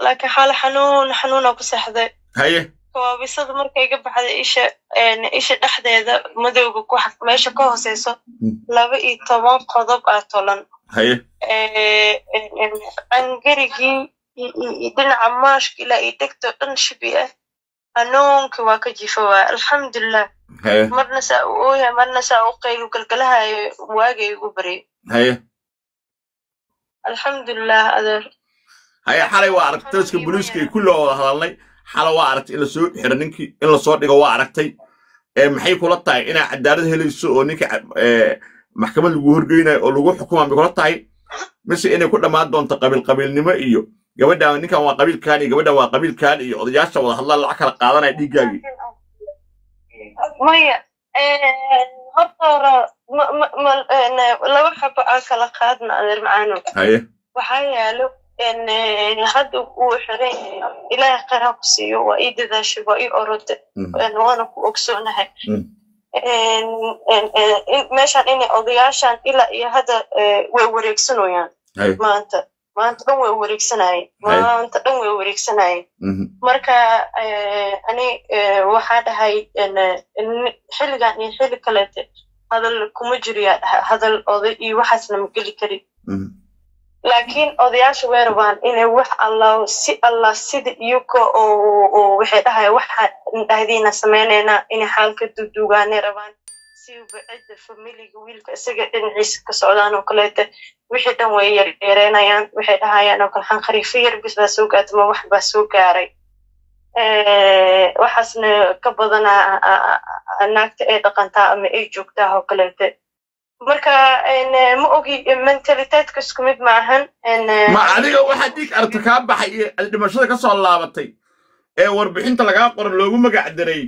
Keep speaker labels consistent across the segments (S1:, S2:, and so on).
S1: لكن حال حنون أو كسحدة
S2: هاي
S1: كوابيسد مركي جب حدا إيش dhexdeeda madowga ku xaq meesha ka hooseyso 12 qodob tolan
S2: هاي
S1: angarigii dhinaca maashka ilaa ay dhegto dhan shibi ah hanuunka waa ka jifaa alxamdulillah
S2: هاي
S1: marna saa u ooya marna saa u qaylu galgalahayo waagay ugu baray
S2: هاي
S1: alxamdulillah adeer
S2: هاي حالي واركتسك بوليسكي كله هادلay xala waa aragtay in la soo xiro ninkii in la soo dhigo waa aragtay maxay kula tahay ina cadaalad helayso oo ninka maxkamad lagu horgeynayo oo lagu xukumo ma kula tahay mise inay ku dhamaad doonto qabiilnimo iyo gabadha ninkan waa qabiilkan iyo gabadha waa qabiilkan iyo odayaasha wada hadlaan la kala qaadanay dhigaagi
S1: maya horta laba xabo aan kala qaadna adeer macaano
S2: haye
S1: waxaa yaalo hadda uu xiray ilaahay khayr ha ku siiyo waa ii dadaashay waa ii orode waana ku ogsoonahay meeshaan inay odayaashaan ilaa iyo hadda way wareegsanayaan maanta dhan way wareegsanayeen marka ani waxaa dhahay xilligan iyo xilli kaleete hadal kuma jiriyaa dhahay hadal oday iyo waxaasna ma geli karin laakiin odayaasha way rabaan inay wax allah sida iyaga oo waxay dhahay waxaan dhahdiina sameynayna inay xaalka duugaanay rabaan si bacida familiga wiilka isaga dhinaciisa ka socdaan oo kaleete wixii dhan way yareynayaan waxay dhahayaan oo kale xanqariifo yar bis baa soo gaartay ma wax baa soo gaaray waxaasna ka badanaa naagta ay dhaqantaa ama ay joogtaa oo kaleete marka ma ogi mentaliteedka isku mid maahan
S2: ma adiga waxa dig arta ka baxay dhimashada ka soo laabatay ee warbixinta laga qoran loogu magac daray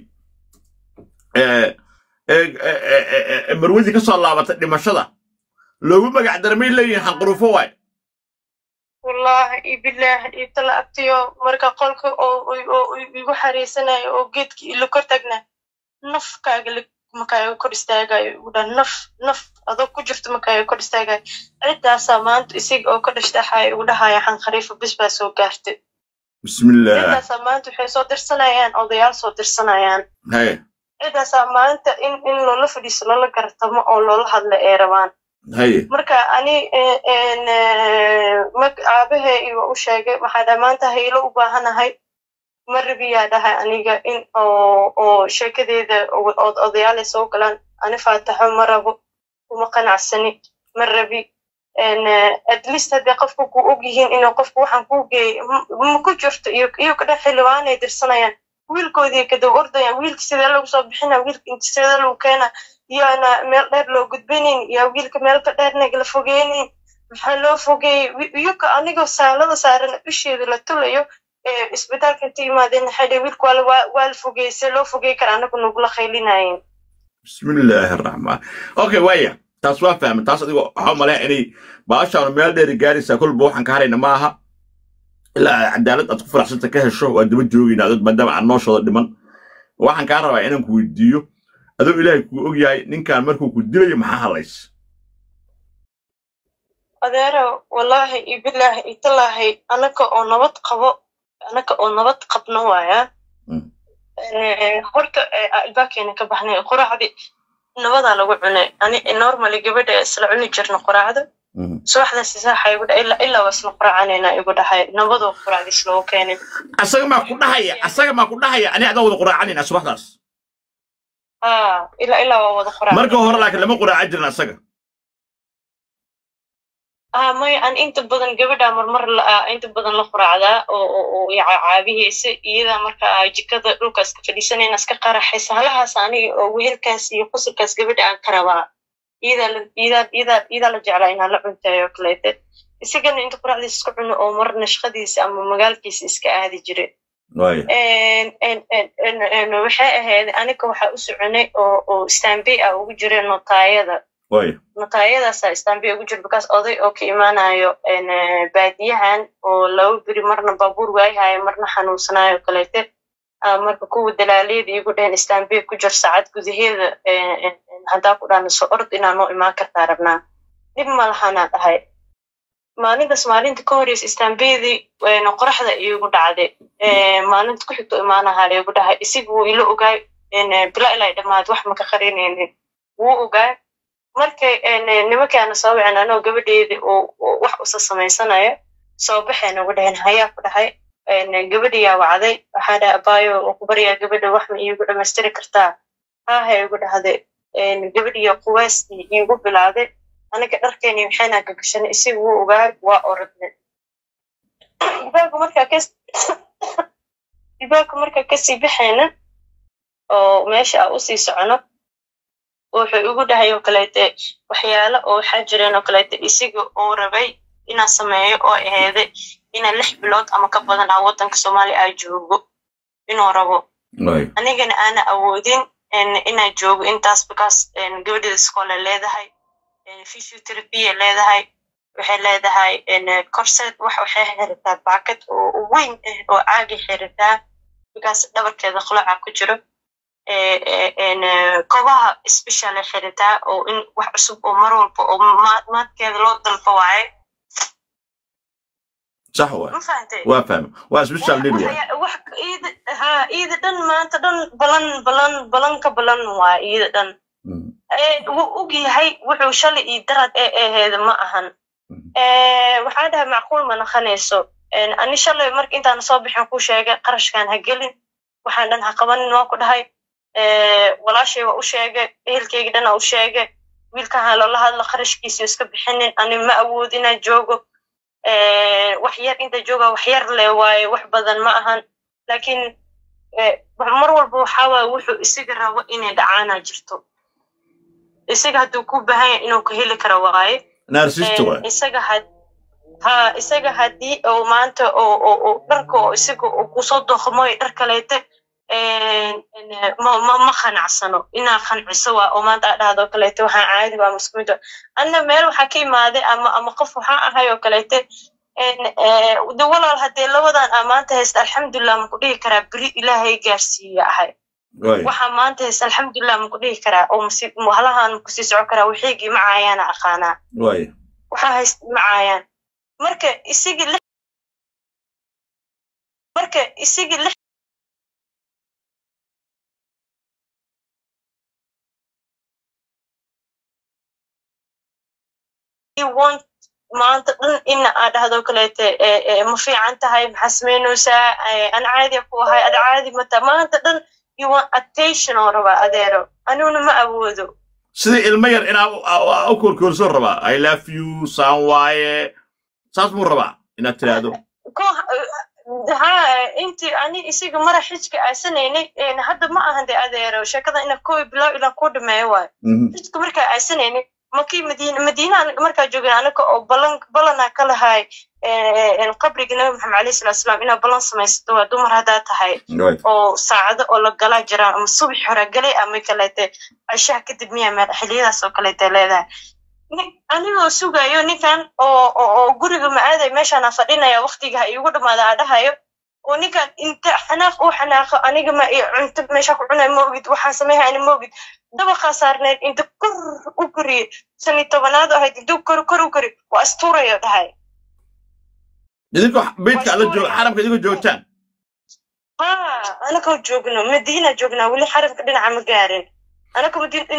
S2: marwadi ka soo laabatay dhimashada loogu magac daray ma leeyahay xanqurufo waay
S1: wallahi billahi tala abtiyo marka qolka oo igu xariisanayo oo geedkii ilo kor tagna nafkaaga makaayo kor istaagayo ugu dhan naf adoo ku jirto makaayo kor istaagayo cidaasa maanta isig oo ka dhashtaxay ugu dhahaya xanqariifo bis baa soo gaartay
S2: bismillah
S1: cidaasa maanta waxay soo dirsanayaan odayaal soo dirsanayaan cidaasa maanta in loola fadhiiso loola gartamo oo loola hadla ay rabaan marka ani aabahe igu u sheegay waxaa dhammaanta haylo u baahanahay ma rabiyaa dhahay aniga in oo sheekadeeda odayaal ay soo galaan ani faataxo ma rabo kuma qanacsani ma rabi at least haddii qofku ku og yihiin inuu qofku waxaan kuu geeyey ma ku jirto iyo ka dhan xildhibaanay dirsanayaan wiilkoodii kadib ordayaan wiilka sidee lagu soo bixina wiilka inta sidee lagu keena iyoana meel dheer loo gudbinayn iyo wiilka meelka dheerna la fogeynayn maxaa loo fogeeyey iyoka anigoo saalada saaran isheeda la tulayo isbitaalka inta yimaadeen xadhe wiilka waa la fogeeyey loo fogey kara anagu nagula khaylinayeen
S2: bismillaahi raxmaan okay waya taas waa fahmay taas adigo waxaa malaya inay baashaan meel dheer gaaraysaa kolba waxaan ka harayna maaha ilaa cadaalad aad ku faraxsanta ka hesho waa daba joogayna dad maadaama aan nooshooda dhiman waxaan kaa rabaa inaan ku weydiiyo adoo ilaahay kuu og yahay ninkan markuu ku dilayo maxaa halays
S1: adeero wallaahi iyo bilaahi iyo tallaahi anaka oo nabad qabno waaya horta albaakeena ka baxnay quraacdi nabadaa lagu cunay ani normally gabadha isla cuni jirna quraacda subaxdaas saaxa igu dhahay ilaa wasna quraacanayna igu dhahay nabadoo quraacdiis loo keenay
S2: asaga ma ku dhahaya ani adaa wada quraacanayna subaxdaas
S1: ilaa waa wada quraac
S2: marka hore laakiin lama quraacan jirin asaga
S1: may an inta badan gabadha marmar inta badan la quraacdaa oo caabihaysa iyada marka jikada dhulkaas ka fadhiisanayna iska qaraxaysa halahaas aniga oo wehelkaas iyo qusulkaas gabadha aan ka rabaa iyada la jeclaa inaan la cuntayo kaleete isagana inta quraacdiisa iska cuno oo marna shaqadiisa ama magaalkiisa iska aadi jiray waxay ahayd aniga waxaa u soconay oo istaambey ah ugu jiray notaayadaasa istaambey ugu jira bakaas oday oo ka imaanayo baadiyahan oo laba beri marna baabuur waayahayo marna xanuunsanayo kaleete marka kuwa dalaaliyada igu dhaheen istaambey ku jir saacad gudaheeda haddaa ku dhahna soo ord inaa noo imaan kartaa rabnaa dhib ma lahanaa dhahay maalintaas maalinta ka horeysa istaambeedii qoraxda iigu dhacday maalinta ku xigto imaanaha igu dhahay isiga wuu ila ogaay bila ilaa dhammaad wax maka qarinaynin wuu ogaay markay nimankaana soo wicin anoo gabadheedii oo wax usa samaysanaya soo baxeen ugu dhaheen hayaa ku dhahay gabadhiyaa wacday waxaa dhahay abaayo oo ku baryaa gabadha wax ma iigu dhammaystiri kartaa haahay igu dhahday gabadhiya quwaastii iigu bilaaday aniga dharkeeni waxayna gagashanay isiga wuu ogaay waa orodnay dibaalku markaa kasii baxayna oo meesha aan usii socono wuxuu igu dhahay oo kaleete waxyaalo oo waxaa jireen oo kaleete isiga oo rabay inaan sameeyo oo aheeday inaan 6 bilood ama ka badan ah waddanka Soomaaliya ay joogo inuu rabo anigana aana awoodin inaan joogo intaas because gabadheeda iskoole leedahay physiotherapy leedahay waxay leedahay corset waxay xiritaa baakad oo weyn oo caagi xiritaa because dhabarkeeda khulaaca ku jiro kobaha special xiritaa oo in wax cusub oo mar walba oo maadkeeda loo dalbo waaye
S2: صح وافهم وسبيشال نيد
S1: wax iida dhan maanta dhan balan ka balan waa iida dhan wuu og yahay wuxuu shalay ii darad aheeda ma ahan waxaa dhahay macquul ma naqanayso ani shalay marka intaan soo bixin ku sheegay qarashkan ha gelin waxaan dhan ha qabanin waa ku dhahay walaashay waa u sheegay ehelkayga dhan u sheegay wiilkaan loola hadla qarashkiisa iska bixinin ani ma awood inaan joogo wax yar inta jooga wax yar le waaye wax badan ma ahan laakiin mar walba waxa waa wuxuu isaga rabo inay dhacaana jirto isaga haduu ku baahan yahay inuu ka heli karo waaye
S2: narcissist waa
S1: isaga hadii oo maanta oo dharka oo isaga ku soo doqmo dhar kaleete ma qanacsano inaa qanciso waa oo maanta dhahdo kaleete waxaan caadi waa muskumido anna meel waxa ka imaaday ama qof waxa ahay oo kaleete walaal hadee labadan amaanta haysta alxamdulillah ma ku dhihi karaa bari ilaahay gaarsiiyo ahay waxa maanta haysta alxamdulillah ma ku dhihi karaa oo halahan ku sii socon karaa wixii macaayana aqaanaa waxa haysta macaayaan marka isigi want maanta dhan in aad dhahdo kaleete ma fiican tahay maxaa samaynaysaa aan caadi ku ahay ad caadi mata maanta dhan you want attention oo rabaa adeero aniguna ma awoodo
S2: sida ilmo yar inaa u korkorso rabaa I love you waaye saas muu rabaa inaad tiraahdo
S1: intii ani isiga mara xijka aasanaynay hadda ma ahan de adeero sheekada ina kooy bilow ilaa ku dhameeyo waay xijka markaa aasanaynay markii madiina markaa joogay anaka oo balana ka lahay qabriga nabi maxamed alayhi salaatu wasalaam ina balan samaysto waa dumar hadaa tahay oo saacado oo la gala jiraan ama subax hore galay ama kaleete ashaa kadib miyaa xiliyadaas oo kaleete leedahay anigoo sugayo ninkan oo guriga maaday meeshaan fadhinaya waqtiga igu dhamaada adhahayo oo ninkan inta xanaaq oo xanaaqo aniga ma cunto meesha ku cunay moogid waxaan sameeyaa in moogid dabaqa saarneed inta kor u kori 17aad ahayd inta kor u kori waa astuurayo dhahay
S2: idinko beedka la joogo xaramka idinko joogtaan
S1: ana ka joogno madiina joogna wali xaramka dhinaca ma gaarin ana ka madiina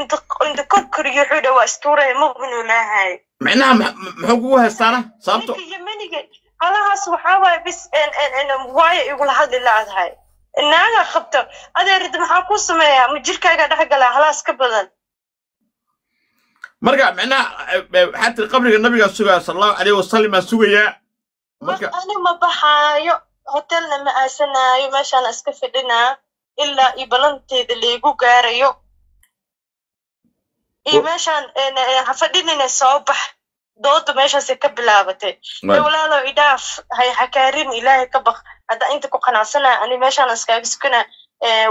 S1: inta kor iyo xuda waa astuurayo mooginu laahay
S2: macnaha muxuu kugu haystaana sababto
S1: yemeniga halahaas waxaa waaye bis waaye igula hadli laadahay naaga qabto adeerid maxaa ku sameeyaa ma jirkaaga dhaxgala halaas ka badan
S2: marka macnaha xataa qabriga nabiga sugaa sallallahu alayhi wasallam sugaya
S1: marka ani ma baxaayo hotelna ma aasanaayo meeshaan iska fadhinaa ilaa ibalanteeda leegu gaarayo meeshaan fadhinina soo bax dooda meeshaas ka bilaabatay walaalo idaaf hay xakaarin ilaahay ka baq hada inta ku qanacsanaa ani meeshaan iskaaga sukana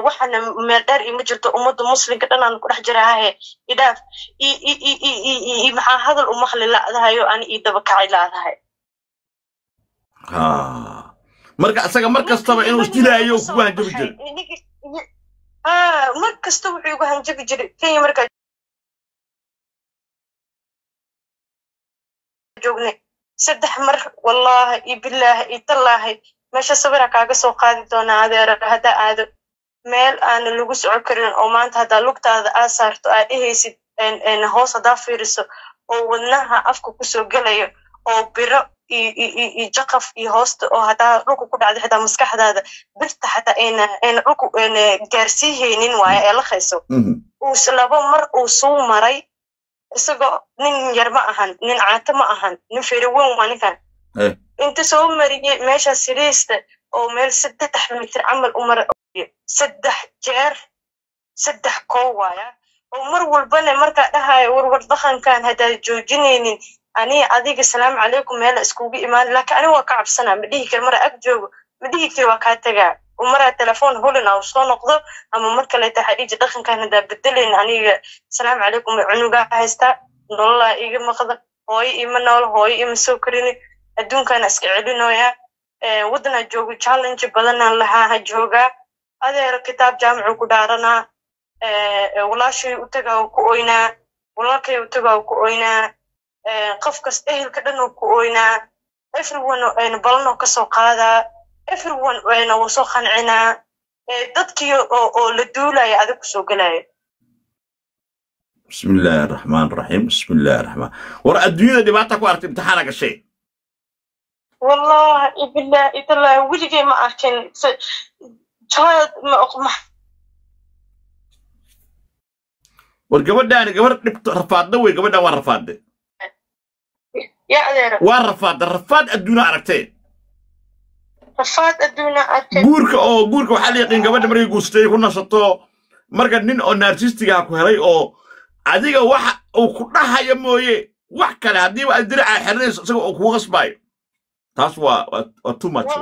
S1: waxana meel dheer ima jirto ummadda muslimka dhanaan ku dhex jiraahe idaaf maxaa hadal u maqli laadahayo ani ii daba kacay laadahay
S2: marka asaga mar kastaba inuu isdilaayo kugu hanjabi jiray
S1: mar kasta wuxuu igu hanjabi jiray kenya markaa joognay saddex mar wallahi billahi tallahi meesha sawira kaaga soo qaadi doona adeer hada aado meel aan lagu soo karin oo maanta hada lugtaada aad saarto aad dhehaysid hoos hada fiiriso oo wadnaha afka ku soo galayo oo biro i jaqaf i hoosta oo hada dhulku ku dhacday hada maskaxdaada birta hada dhulku gaarsiihaynin waaya ee la khayso uu laba mar uu soo maray isagoo nin yar ma ahan nin caata ma ahan nin feeriweyn waa ninkan inta soo mariyay meesha siriista oo meel 3 mitir camal u maray 3 jeer 3 koo waaya oo mar walbana marka dhahay war dhaqankan hada joojinaynin ani adiga salaam calaykum meel iskugu imaan laakiin ani waa ka cabsanaa ma dhihi kar mar ag joogo ma dhihi kar waa ka tagaa umara telefoon hulin aw soo noqdo ama marka la taxadiij dhaqankan hada bedeleen aniga salaam calaykum cunuga haysta nolola iga maqda hooy ima nool hooy ima soo karin adduunkan iska celinooya wadana joogo challenge badan lahaa jooga adeer kitaab jaamacu ku dhaarana walaashii u tagaa ku ooynaa walaalkay u tagaa ku ooynaa qofkas ehelka dhan ku ooynaa everyone balno ka soo qaada everyone wuu soo qancinaa dadkii oo la duulaya adag ku soo galaya
S2: bismillahir rahmaanir rahiim bismillahir rahmaan war adduunyada dhibaato ku aragtay imtixaan gashay
S1: wallahi billahi tallahi wajigay ma arkin child ma
S2: war gabadhaan gabar dhibto rafaadda way gabadhaan waa rafaadde
S1: يا أدير
S2: رفاد الدنيا أركتين
S1: رفاد الدنيا أركتين
S2: جورك وحالي يقين قبل مريء جوستي كنا شطو مركز نين أو نارتيستي كهكو هلاي أو عديك واحد أو كلها يمويه واحد كلا عدي وأدري على حريص سو أو كوغس باي تاسوا too much